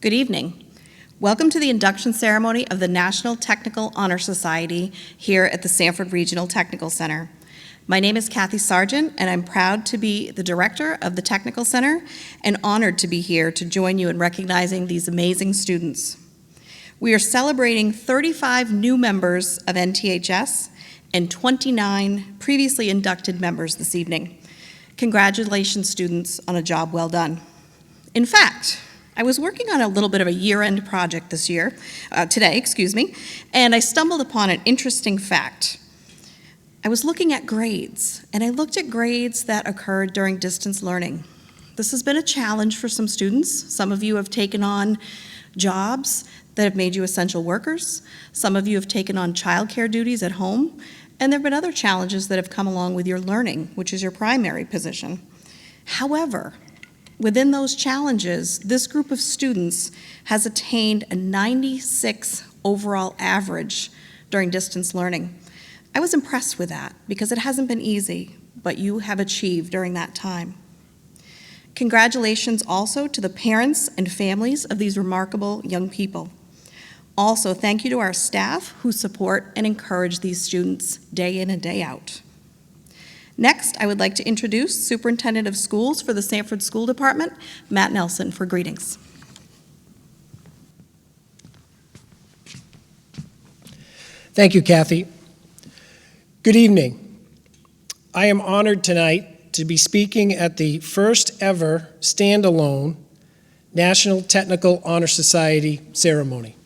Good evening. Welcome to the induction ceremony of the National Technical Honor Society here at the Sanford Regional Technical Center. My name is Kathy Sargent, and I'm proud to be the director of the Technical Center and honored to be here to join you in recognizing these amazing students. We are celebrating 35 new members of NTHS and 29 previously inducted members this evening. Congratulations, students, on a job well done. In fact, I was working on a little bit of a year-end project today, and I stumbled upon an interesting fact. I was looking at grades, and I looked at grades that occurred during distance learning. This has been a challenge for some students. Some of you have taken on jobs that have made you essential workers. Some of you have taken on childcare duties at home, and there have been other challenges that have come along with your learning, which is your primary position. However, within those challenges, this group of students has attained a 96 overall average during distance learning. I was impressed with that because it hasn't been easy, but you have achieved during that time. Congratulations also to the parents and families of these remarkable young people. Also, thank you to our staff who support and encourage these students day in and day out. Next, I would like to introduce Superintendent of Schools for the Sanford School Department, Matt Nelson, for greetings. Thank you, Kathy. Good evening. I am honored tonight to be speaking at the first ever standalone National Technical Honor Society ceremony.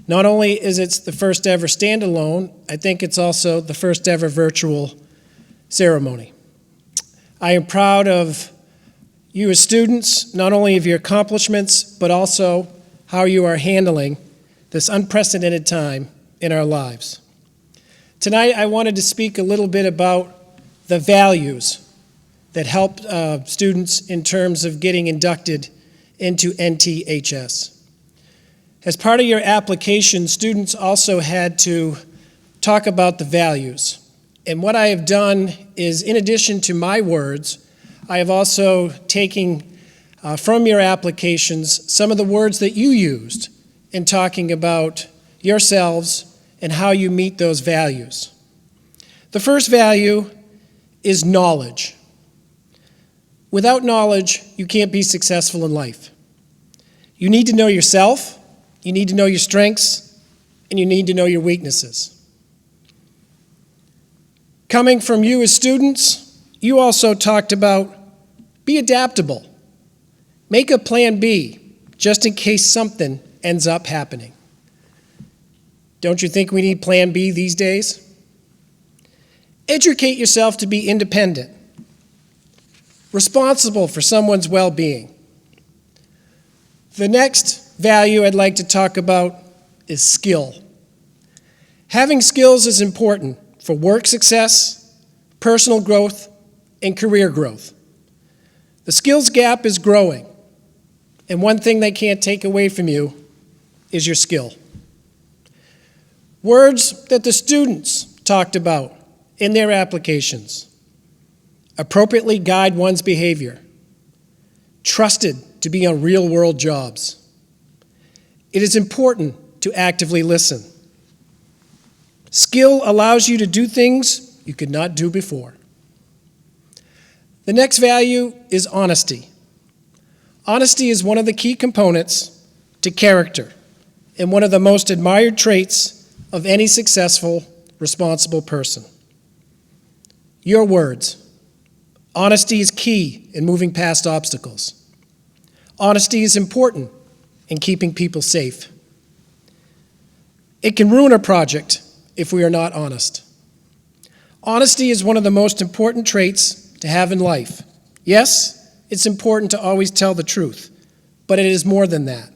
Not only is it the first ever standalone, I think it's also the first ever virtual ceremony. I am proud of you as students, not only of your accomplishments, but also how you are handling this unprecedented time in our lives. Tonight, I wanted to speak a little bit about the values that help students in terms of getting inducted into NTHS. As part of your application, students also had to talk about the values. And what I have done is, in addition to my words, I have also taken from your applications some of the words that you used in talking about yourselves and how you meet those values. The first value is knowledge. Without knowledge, you can't be successful in life. You need to know yourself, you need to know your strengths, and you need to know your weaknesses. Coming from you as students, you also talked about be adaptable. Make a plan B, just in case something ends up happening. Don't you think we need plan B these days? Educate yourself to be independent, responsible for someone's well-being. The next value I'd like to talk about is skill. Having skills is important for work success, personal growth, and career growth. The skills gap is growing, and one thing they can't take away from you is your skill. Words that the students talked about in their applications: appropriately guide one's behavior, trusted to be on real-world jobs. It is important to actively listen. Skill allows you to do things you could not do before. The next value is honesty. Honesty is one of the key components to character and one of the most admired traits of any successful, responsible person. Your words. Honesty is key in moving past obstacles. Honesty is important in keeping people safe. It can ruin a project if we are not honest. Honesty is one of the most important traits to have in life. Yes, it's important to always tell the truth, but it is more than that.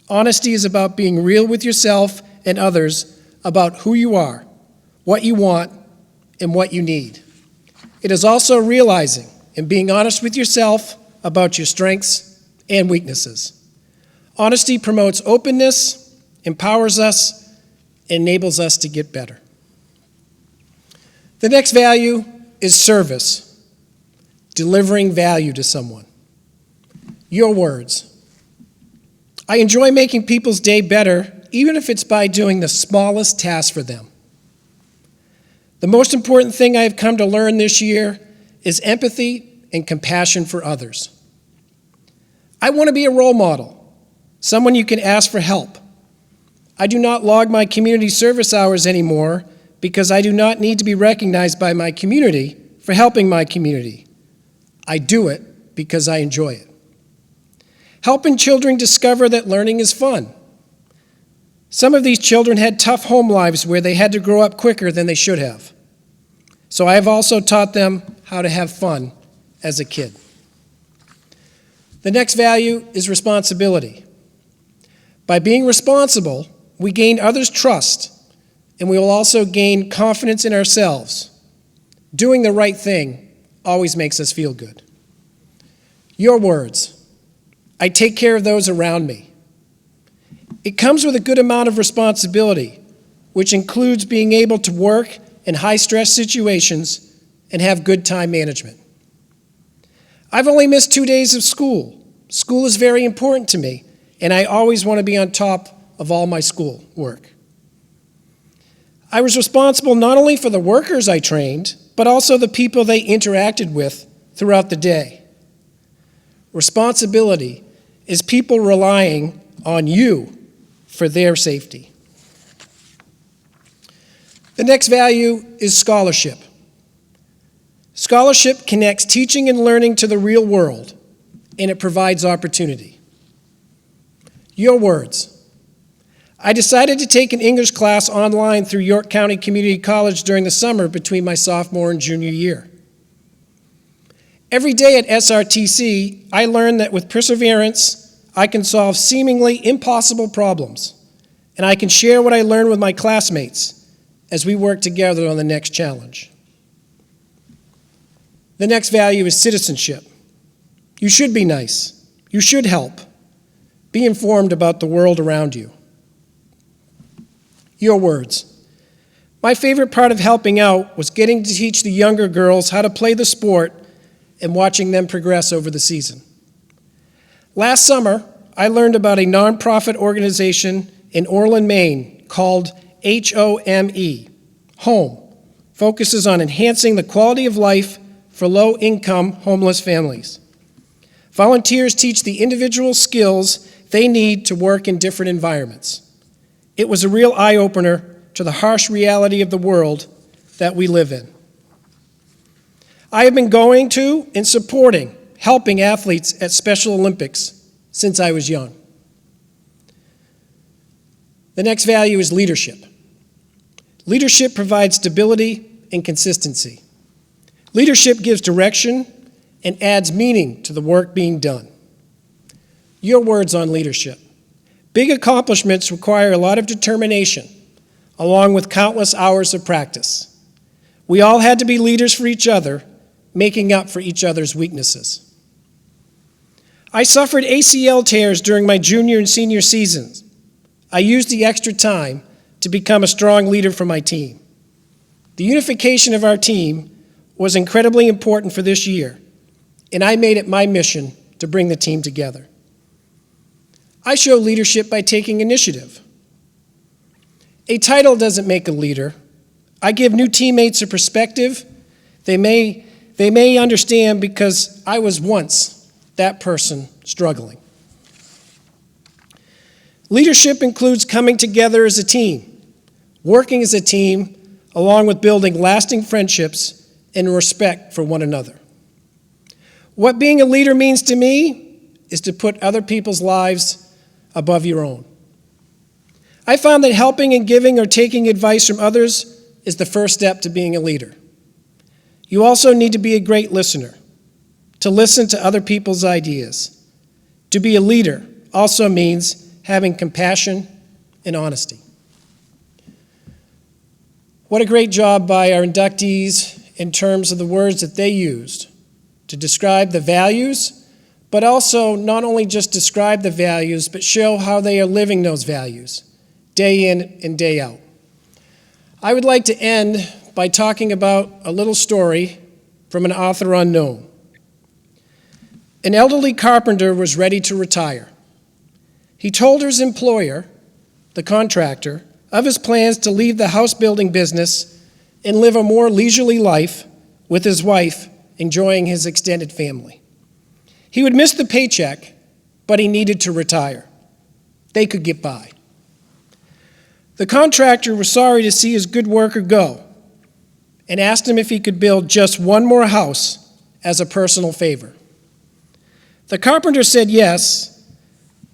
Honesty is about being real with yourself and others about who you are, what you want, and what you need. It is also realizing and being honest with yourself about your strengths and weaknesses. Honesty promotes openness, empowers us, enables us to get better. The next value is service, delivering value to someone. Your words. I enjoy making people's day better, even if it's by doing the smallest task for them. The most important thing I have come to learn this year is empathy and compassion for others. I want to be a role model, someone you can ask for help. I do not log my community service hours anymore because I do not need to be recognized by my community for helping my community. I do it because I enjoy it. Helping children discover that learning is fun. Some of these children had tough home lives where they had to grow up quicker than they should have. So I have also taught them how to have fun as a kid. The next value is responsibility. By being responsible, we gain others' trust, and we will also gain confidence in ourselves. Doing the right thing always makes us feel good. Your words. I take care of those around me. It comes with a good amount of responsibility, which includes being able to work in high-stress situations and have good time management. I've only missed 2 days of school. School is very important to me, and I always want to be on top of all my school work. I was responsible not only for the workers I trained, but also the people they interacted with throughout the day. Responsibility is people relying on you for their safety. The next value is scholarship. Scholarship connects teaching and learning to the real world, and it provides opportunity. Your words. I decided to take an English class online through York County Community College during the summer between my sophomore and junior year. Every day at SRTC, I learned that with perseverance, I can solve seemingly impossible problems, and I can share what I learned with my classmates as we work together on the next challenge. The next value is citizenship. You should be nice. You should help. Be informed about the world around you. Your words. My favorite part of helping out was getting to teach the younger girls how to play the sport and watching them progress over the season. Last summer, I learned about a nonprofit organization in Orland, Maine called HOME, focuses on enhancing the quality of life for low-income homeless families. Volunteers teach the individual skills they need to work in different environments. It was a real eye-opener to the harsh reality of the world that we live in. I have been going to and supporting helping athletes at Special Olympics since I was young. The next value is leadership. Leadership provides stability and consistency. Leadership gives direction and adds meaning to the work being done. Your words on leadership. Big accomplishments require a lot of determination, along with countless hours of practice. We all had to be leaders for each other, making up for each other's weaknesses. I suffered ACL tears during my junior and senior seasons. I used the extra time to become a strong leader for my team. The unification of our team was incredibly important for this year, and I made it my mission to bring the team together. I show leadership by taking initiative. A title doesn't make a leader. I give new teammates a perspective they may understand because I was once that person struggling. Leadership includes coming together as a team, working as a team, along with building lasting friendships and respect for one another. What being a leader means to me is to put other people's lives above your own. I found that helping and giving or taking advice from others is the first step to being a leader. You also need to be a great listener, to listen to other people's ideas. To be a leader also means having compassion and honesty. What a great job by our inductees in terms of the words that they used to describe the values, but also not only just describe the values, but show how they are living those values day in and day out. I would like to end by talking about a little story from an author unknown. An elderly carpenter was ready to retire. He told his employer, the contractor, of his plans to leave the house building business and live a more leisurely life with his wife, enjoying his extended family. He would miss the paycheck, but he needed to retire. They could get by. The contractor was sorry to see his good worker go and asked him if he could build just one more house as a personal favor. The carpenter said yes,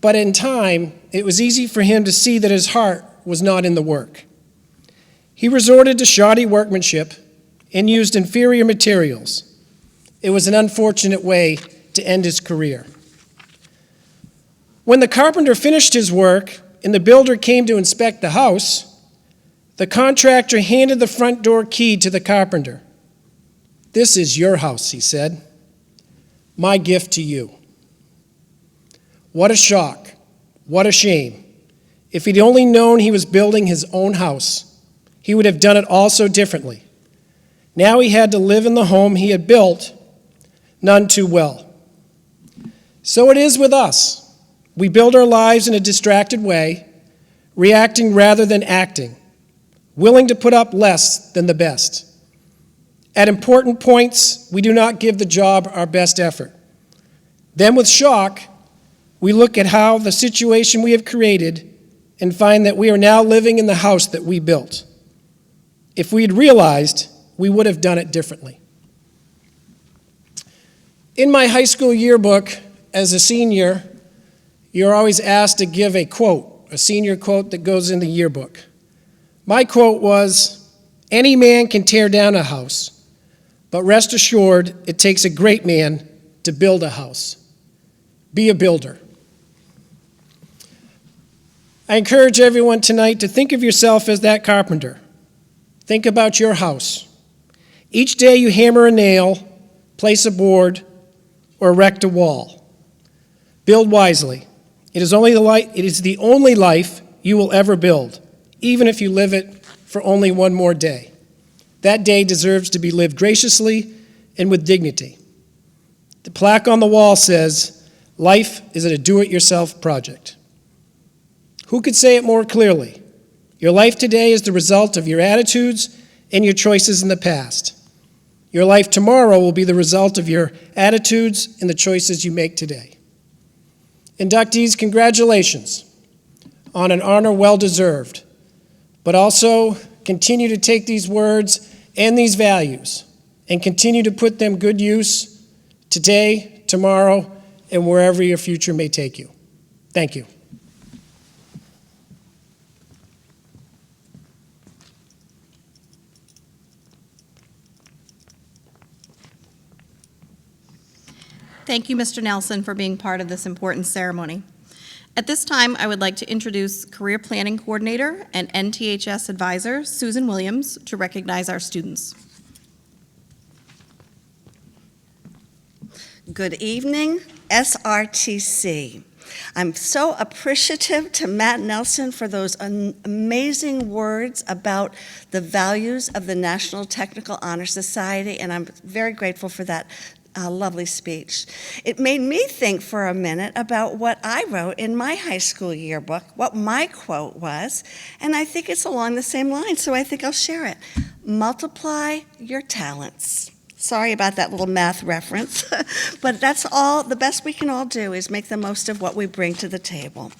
but in time, it was easy for him to see that his heart was not in the work. He resorted to shoddy workmanship and used inferior materials. It was an unfortunate way to end his career. When the carpenter finished his work and the builder came to inspect the house, the contractor handed the front door key to the carpenter. "This is your house," he said. "My gift to you." What a shock. What a shame. If he'd only known he was building his own house, he would have done it all so differently. Now he had to live in the home he had built, none too well. So it is with us. We build our lives in a distracted way, reacting rather than acting, willing to put up less than the best. At important points, we do not give the job our best effort. Then with shock, we look at how the situation we have created and find that we are now living in the house that we built. If we had realized, we would have done it differently. In my high school yearbook, as a senior, you're always asked to give a quote, a senior quote that goes in the yearbook. My quote was, "Any man can tear down a house, but rest assured it takes a great man to build a house." Be a builder. I encourage everyone tonight to think of yourself as that carpenter. Think about your house. Each day you hammer a nail, place a board, or erect a wall. Build wisely. It is the only life you will ever build, even if you live it for only one more day. That day deserves to be lived graciously and with dignity. The plaque on the wall says, "Life is a do-it-yourself project." Who could say it more clearly? Your life today is the result of your attitudes and your choices in the past. Your life tomorrow will be the result of your attitudes and the choices you make today. Inductees, congratulations on an honor well-deserved, but also continue to take these words and these values and continue to put them good use today, tomorrow, and wherever your future may take you. Thank you. Thank you, Mr. Nelson, for being part of this important ceremony. At this time, I would like to introduce Career Planning Coordinator and NTHS Advisor, Susan Williams, to recognize our students. Good evening, SRTC. I'm so appreciative to Matt Nelson for those amazing words about the values of the National Technical Honor Society, and I'm very grateful for that lovely speech. It made me think for a minute about what I wrote in my high school yearbook, what my quote was, and I think it's along the same line, so I think I'll share it. Multiply your talents. Sorry about that little math reference, but that's all, the best we can all do is make the most of what we bring to the table.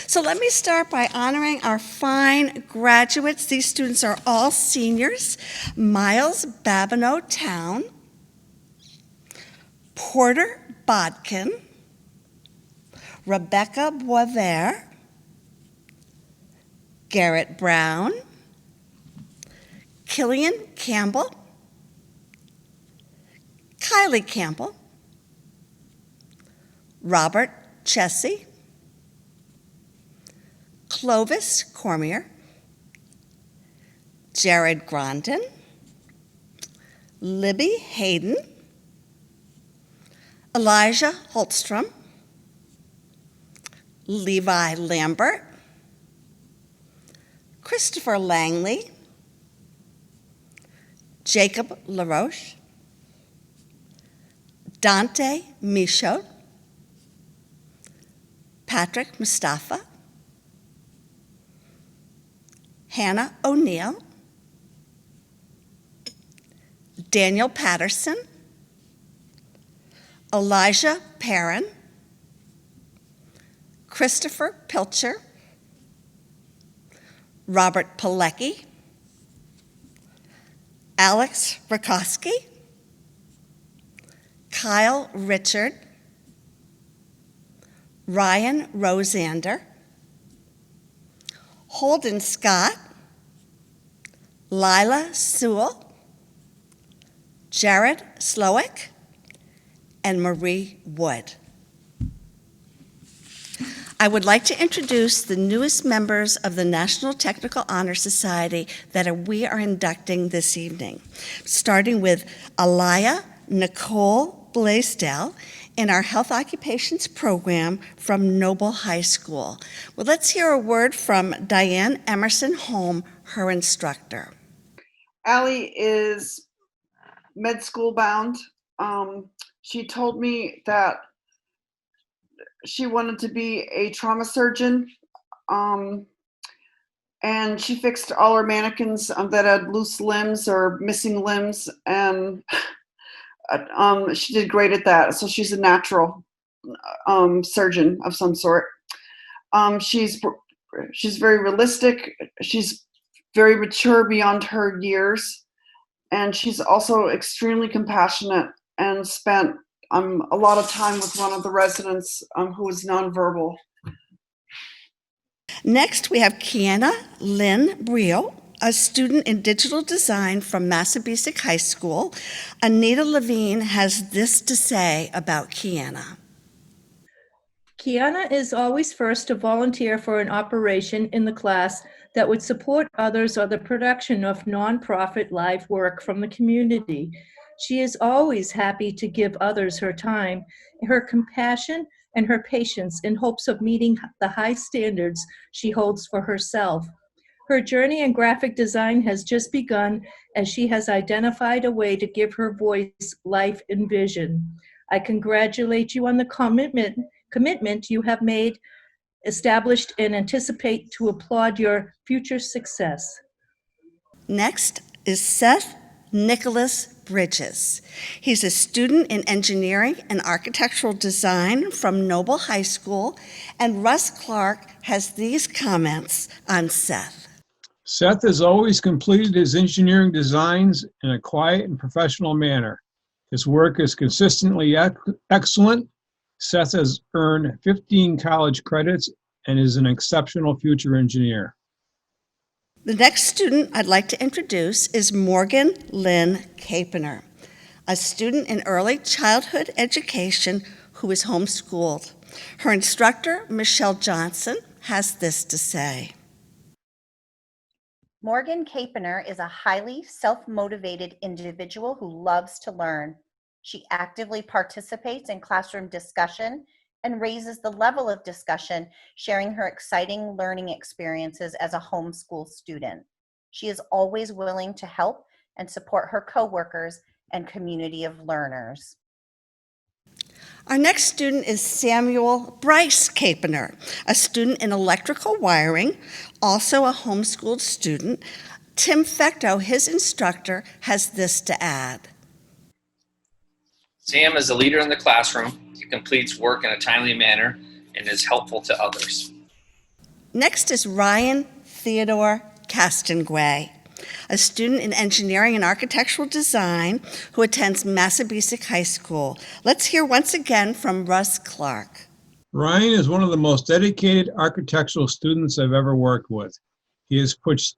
So let me start by honoring our fine graduates. These students are all seniors. Miles Babineau Town, Porter Bodkin, Rebecca Boisvert, Garrett Brown, Killian Campbell, Kylie Campbell, Robert Chessie, Clovis Cormier, Jared Grondin, Libby Hayden, Elijah Holtstrom, Levi Lambert, Christopher Langley, Jacob LaRoche, Dante Michaud, Patrick Mustafa, Hannah O'Neill, Daniel Patterson, Elijah Perrin, Christopher Pilcher, Robert Pilecki, Alex Rakowski, Kyle Richard, Ryan Rosander, Holden Scott, Lila Sewell, Jared Slowick, and Marie Wood. I would like to introduce the newest members of the National Technical Honor Society that we are inducting this evening, starting with Alya Nicole Blaisdell in our Health Occupations program from Noble High School. Well, let's hear a word from Diane Emerson Holm, her instructor. Allie is med school bound. She told me that she wanted to be a trauma surgeon, and she fixed all her mannequins that had loose limbs or missing limbs, and she did great at that. So she's a natural surgeon of some sort. She's very realistic. She's very mature beyond her years, and she's also extremely compassionate and spent a lot of time with one of the residents who is nonverbal. Next, we have Kiana Lin Mayotte, a student in digital design from Massabesic High School. Anita Levine has this to say about Kiana. Kiana is always first to volunteer for an operation in the class that would support others or the production of nonprofit live work from the community. She is always happy to give others her time, her compassion, and her patience in hopes of meeting the high standards she holds for herself. Her journey in graphic design has just begun as she has identified a way to give her voice life and vision. I congratulate you on the commitment you have made, established, and anticipate to applaud your future success. Next is Seth Nicholas Bridges. He's a student in engineering and architectural design from Noble High School, and Russ Clark has these comments on Seth. Seth has always completed his engineering designs in a quiet and professional manner. His work is consistently excellent. Seth has earned 15 college credits and is an exceptional future engineer. The next student I'd like to introduce is Morgan Lynn Capener, a student in early childhood education who is homeschooled. Her instructor, Michelle Johnson, has this to say. Morgan Capener is a highly self-motivated individual who loves to learn. She actively participates in classroom discussion and raises the level of discussion, sharing her exciting learning experiences as a homeschool student. She is always willing to help and support her coworkers and community of learners. Our next student is Samuel Brice Capener, a student in electrical wiring, also a homeschooled student. Tim Fecto, his instructor, has this to add. Sam is a leader in the classroom. He completes work in a timely manner and is helpful to others. Next is Ryan Theodore Caston, a student in engineering and architectural design who attends Massabesic High School. Let's hear once again from Russ Clark. Ryan is one of the most dedicated architectural students I've ever worked with. He has pushed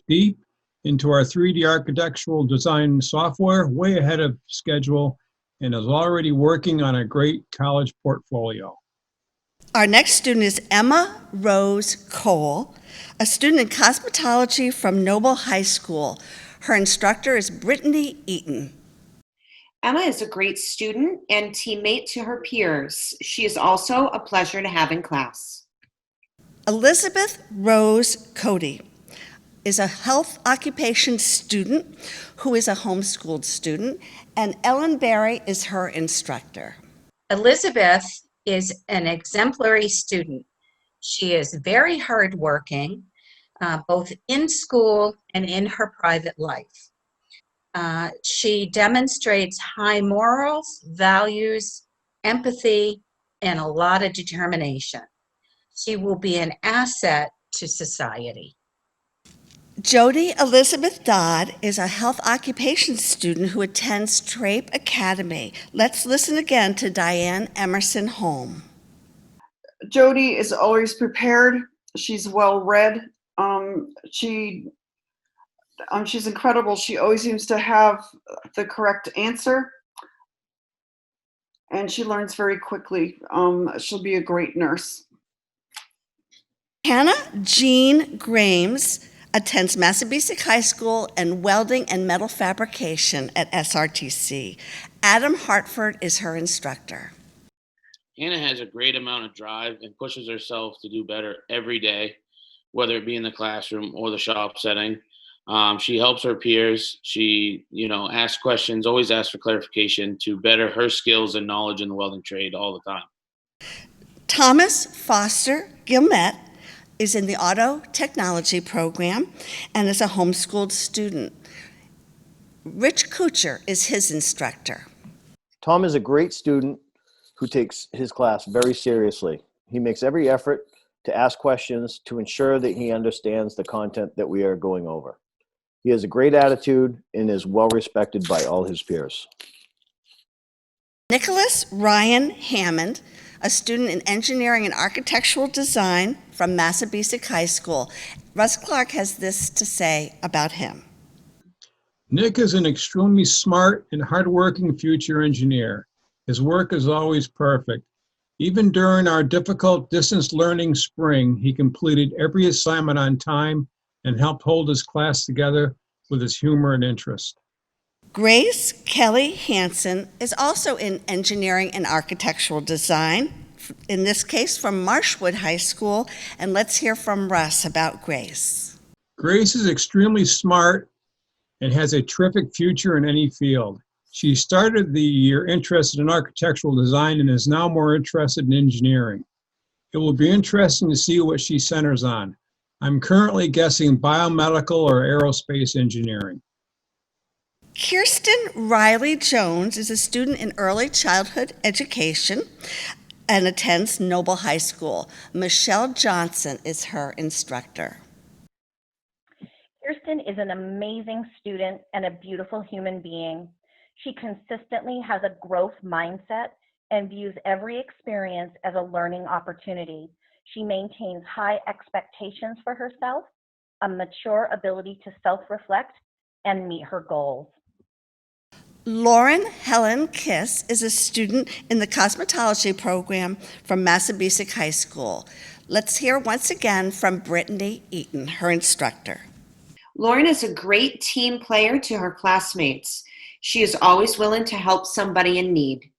deep into our 3D architectural design software, way ahead of schedule, and is already working on a great college portfolio. Our next student is Emma Rose Cole, a student in cosmetology from Noble High School. Her instructor is Brittany Eaton. Emma is a great student and teammate to her peers. She is also a pleasure to have in class. Elizabeth Rose Cody is a health occupation student who is a homeschooled student, and Ellen Berry is her instructor. Elizabeth is an exemplary student. She is very hardworking, both in school and in her private life. She demonstrates high morals, values, empathy, and a lot of determination. She will be an asset to society. Jodie Elizabeth Dodd is a health occupations student who attends Trape Academy. Let's listen again to Diane Emerson Holm. Jodie is always prepared. She's well-read. She's incredible. She always seems to have the correct answer, and she learns very quickly. She'll be a great nurse. Hannah Jean Grames attends Massabesic High School and welding and metal fabrication at SRTC. Adam Hartford is her instructor. Hannah has a great amount of drive and pushes herself to do better every day, whether it be in the classroom or the shop setting. She helps her peers. She, asks questions, always asks for clarification to better her skills and knowledge in the welding trade all the time. Thomas Foster Guilmette is in the auto technology program and is a homeschooled student. Rich Kuchar is his instructor. Tom is a great student who takes his class very seriously. He makes every effort to ask questions to ensure that he understands the content that we are going over. He has a great attitude and is well respected by all his peers. Nicholas Ryan Hammond, a student in engineering and architectural design from Massabesic High School. Russ Clark has this to say about him. Nick is an extremely smart and hardworking future engineer. His work is always perfect. Even during our difficult distance learning spring, he completed every assignment on time and helped hold his class together with his humor and interest. Grace Kelly Hansen is also in engineering and architectural design, in this case from Marshwood High School, and let's hear from Russ about Grace. Grace is extremely smart and has a terrific future in any field. She started the year interested in architectural design and is now more interested in engineering. It will be interesting to see what she centers on. I'm currently guessing biomedical or aerospace engineering. Kirsten Riley Jones is a student in early childhood education and attends Noble High School. Michelle Johnson is her instructor. Kirsten is an amazing student and a beautiful human being. She consistently has a growth mindset and views every experience as a learning opportunity. She maintains high expectations for herself, a mature ability to self-reflect, and meet her goals. Lauren Helen Kiss is a student in the cosmetology program from Massabesic High School. Let's hear once again from Brittany Eaton, her instructor. Lauren is a great team player to her classmates. She is always willing to help somebody in need.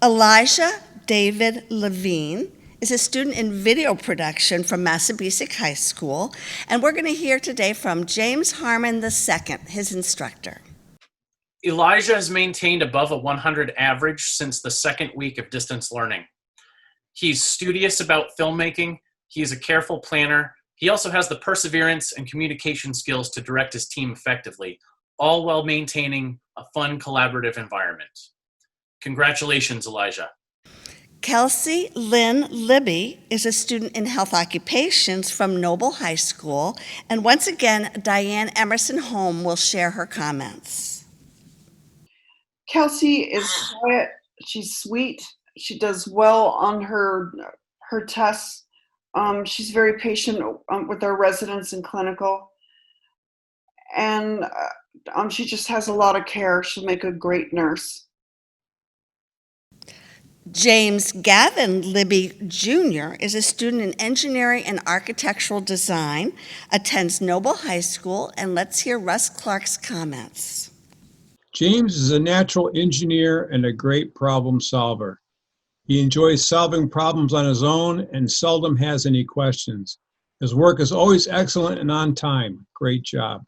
Elijah David Levine is a student in video production from Massabesic High School, and we're going to hear today from James Harmon II, his instructor. Elijah has maintained above a 100 average since the second week of distance learning. He's studious about filmmaking. He's a careful planner. He also has the perseverance and communication skills to direct his team effectively, all while maintaining a fun, collaborative environment. Congratulations, Elijah. Kelsey Lynn Libby is a student in health occupations from Noble High School, and once again, Diane Emerson Holm will share her comments. Kelsey is quiet. She's sweet. She does well on her tests. She's very patient with our residents in clinical. And she just has a lot of care. She'll make a great nurse. James Gavin Libby Jr. is a student in engineering and architectural design, attends Noble High School, and let's hear Russ Clark's comments. James is a natural engineer and a great problem solver. He enjoys solving problems on his own and seldom has any questions. His work is always excellent and on time. Great job.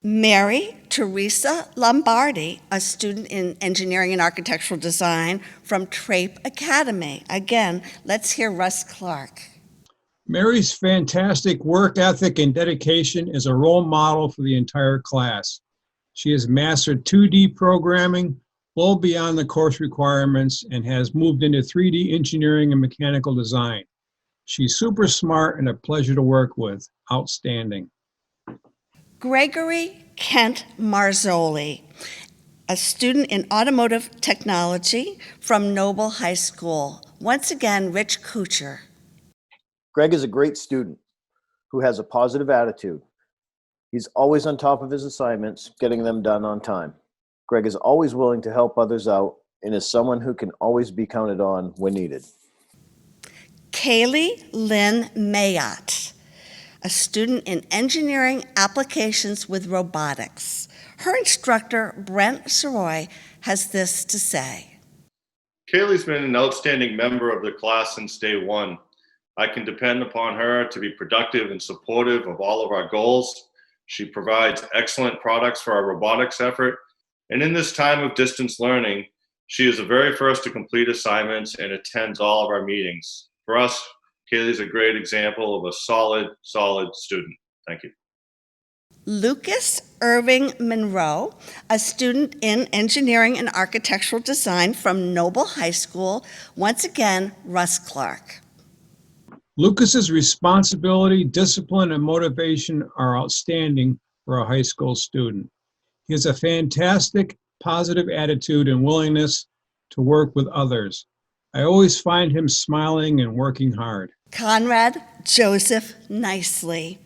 Mary Teresa Lombardi, a student in engineering and architectural design from Trape Academy. Again, let's hear Russ Clark. Mary's fantastic work ethic and dedication is a role model for the entire class. She has mastered 2D programming well beyond the course requirements and has moved into 3D engineering and mechanical design. She's super smart and a pleasure to work with. Outstanding. Gregory Kent Marzoli, a student in automotive technology from Noble High School. Once again, Rich Kuchar. Greg is a great student who has a positive attitude. He's always on top of his assignments, getting them done on time. Greg is always willing to help others out and is someone who can always be counted on when needed. Kaylee Lyn Mayotte, a student in engineering applications with robotics. Her instructor, Brent Soroy, has this to say. Kaylee's been an outstanding member of the class since day one. I can depend upon her to be productive and supportive of all of our goals. She provides excellent products for our robotics effort. And in this time of distance learning, she is the very first to complete assignments and attends all of our meetings. For us, Kaylee's a great example of a solid student. Thank you. Lucas Irving Monroe, a student in engineering and architectural design from Noble High School. Once again, Russ Clark. Lucas's responsibility, discipline, and motivation are outstanding for a high school student. He has a fantastic, positive attitude and willingness to work with others. I always find him smiling and working hard. Conrad Joseph Nicely,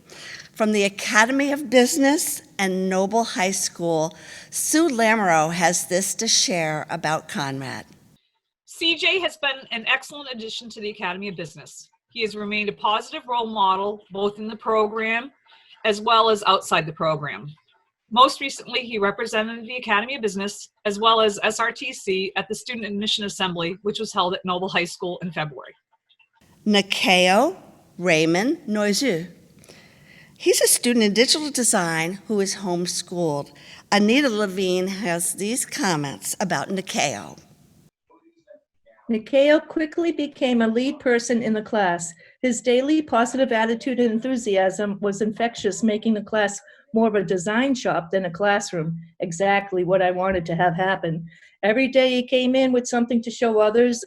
from the Academy of Business and Noble High School. Sue Lamoureux has this to share about Conrad. CJ has been an excellent addition to the Academy of Business. He has remained a positive role model both in the program as well as outside the program. Most recently, he represented the Academy of Business as well as SRTC at the Student Admission Assembly, which was held at Noble High School in February. Nikeo Raymond Noizu. He's a student in digital design who is homeschooled. Anita Levine has these comments about Nikeo. Nikeo quickly became a lead person in the class. His daily positive attitude and enthusiasm was infectious, making the class more of a design shop than a classroom, exactly what I wanted to have happen. Every day he came in with something to show others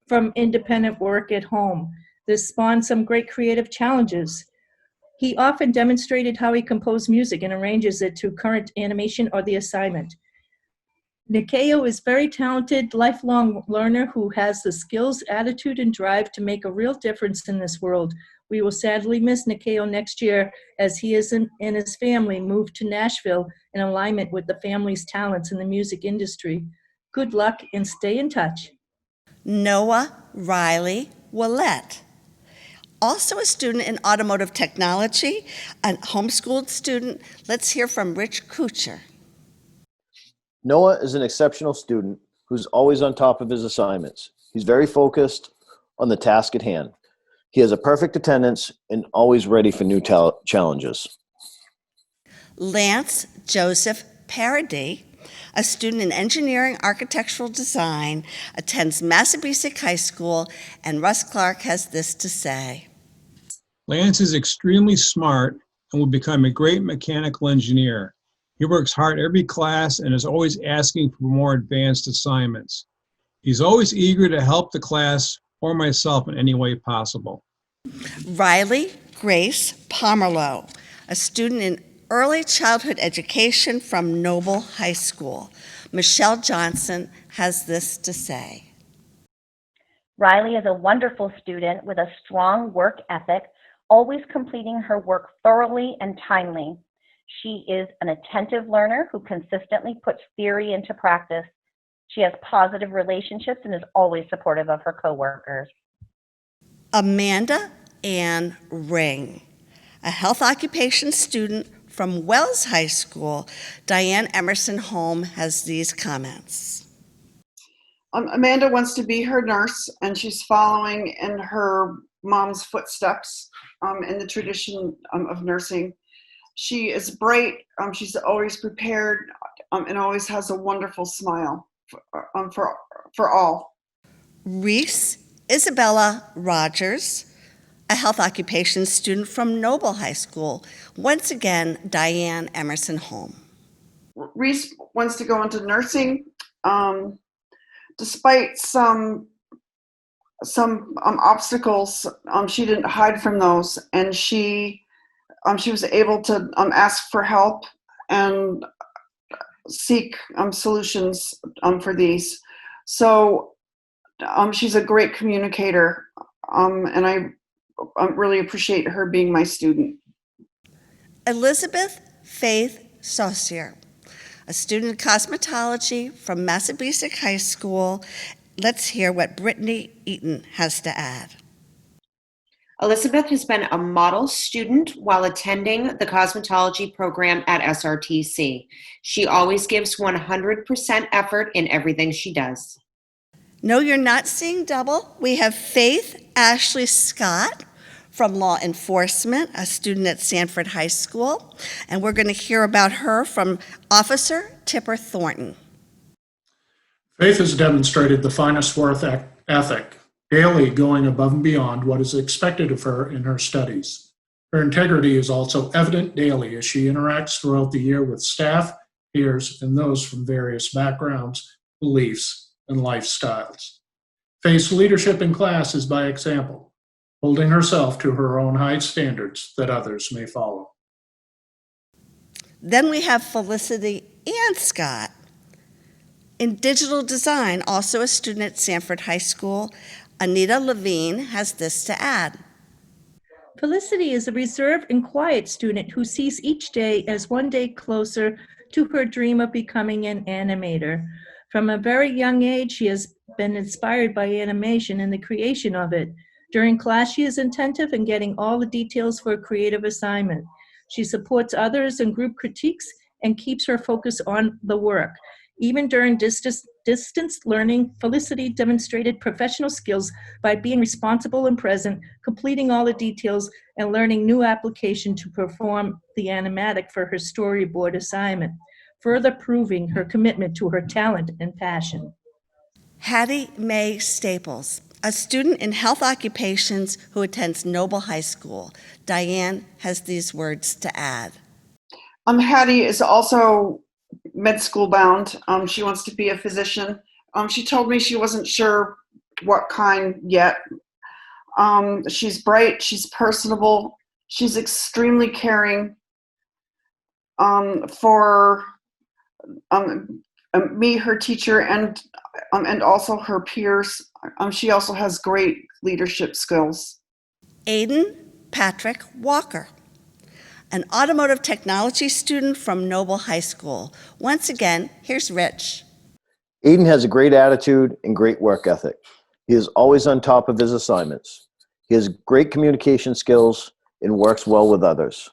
from independent work at home. This spawned some great creative challenges. He often demonstrated how he composed music and arranges it to current animation or the assignment. Nikeo is very talented, lifelong learner who has the skills, attitude, and drive to make a real difference in this world. We will sadly miss Nikeo next year as he and his family move to Nashville in alignment with the family's talents in the music industry. Good luck and stay in touch. Noah Riley Willette, also a student in automotive technology, a homeschooled student. Let's hear from Rich Kuchar. Noah is an exceptional student who's always on top of his assignments. He's very focused on the task at hand. He has a perfect attendance and always ready for new challenges. Lance Joseph Paradis, a student in engineering architectural design, attends Massabesic High School, and Russ Clark has this to say. Lance is extremely smart and will become a great mechanical engineer. He works hard every class and is always asking for more advanced assignments. He's always eager to help the class or myself in any way possible. Riley Grace Pomerleau, a student in early childhood education from Noble High School. Michelle Johnson has this to say. Riley is a wonderful student with a strong work ethic, always completing her work thoroughly and timely. She is an attentive learner who consistently puts theory into practice. She has positive relationships and is always supportive of her coworkers. Amanda Ann Ring, a health occupation student from Wells High School. Diane Emerson Holm has these comments. Amanda wants to be her nurse, and she's following in her mom's footsteps in the tradition of nursing. She is bright. She's always prepared and always has a wonderful smile for all. Reese Isabella Rogers, a health occupations student from Noble High School. Once again, Diane Emerson home. Reese wants to go into nursing. Despite some obstacles, she didn't hide from those, and she was able to ask for help and seek solutions for these. So she's a great communicator, and I really appreciate her being my student. Elizabeth Faith Saucier, a student of cosmetology from Massabesic High School. Let's hear what Brittany Eaton has to add. Elizabeth has been a model student while attending the cosmetology program at SRTC. She always gives 100% effort in everything she does. No, you're not seeing double. We have Faith Ashley Scott from Law Enforcement, a student at Sanford High School, and we're going to hear about her from Officer Tipper Thornton. Faith has demonstrated the finest work ethic, daily going above and beyond what is expected of her in her studies. Her integrity is also evident daily as she interacts throughout the year with staff, peers, and those from various backgrounds, beliefs, and lifestyles. Faith's leadership in class is by example, holding herself to her own high standards that others may follow. Then we have Felicity Ann Scott in digital design, also a student at Sanford High School. Anita Levine has this to add. Felicity is a reserved and quiet student who sees each day as one day closer to her dream of becoming an animator. From a very young age, she has been inspired by animation and the creation of it. During class, she is attentive in getting all the details for a creative assignment. She supports others in group critiques and keeps her focus on the work. Even during distance learning, Felicity demonstrated professional skills by being responsible and present, completing all the details, and learning new application to perform the animatic for her storyboard assignment, further proving her commitment to her talent and passion. Hattie Mae Staples, a student in health occupations who attends Noble High School. Diane has these words to add. Hattie is also med school bound. She wants to be a physician. She told me she wasn't sure what kind yet. She's bright, she's personable, she's extremely caring for me, her teacher, and also her peers. She also has great leadership skills. Aiden Patrick Walker, an automotive technology student from Noble High School. Once again, here's Rich. Aiden has a great attitude and great work ethic. He is always on top of his assignments. He has great communication skills and works well with others.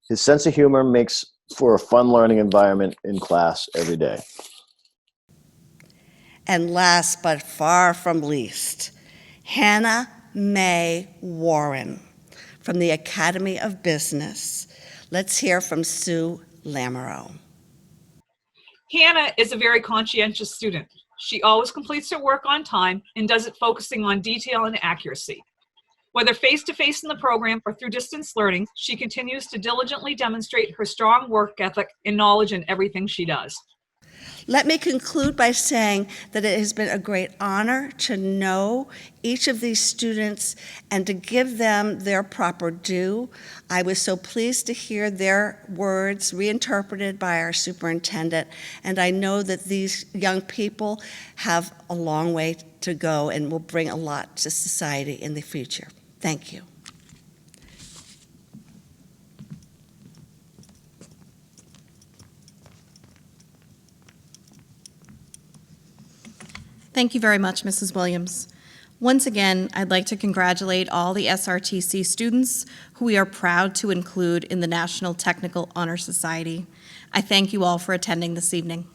His sense of humor makes for a fun learning environment in class every day. And last but far from least, Hannah Mae Warren from the Academy of Business. Let's hear from Sue Lamoureux. Hannah is a very conscientious student. She always completes her work on time and does it focusing on detail and accuracy. Whether face-to-face in the program or through distance learning, she continues to diligently demonstrate her strong work ethic and knowledge in everything she does. Let me conclude by saying that it has been a great honor to know each of these students and to give them their proper due. I was so pleased to hear their words reinterpreted by our superintendent, and I know that these young people have a long way to go and will bring a lot to society in the future. Thank you. Thank you very much, Mrs. Williams. Once again, I'd like to congratulate all the SRTC students who we are proud to include in the National Technical Honor Society. I thank you all for attending this evening.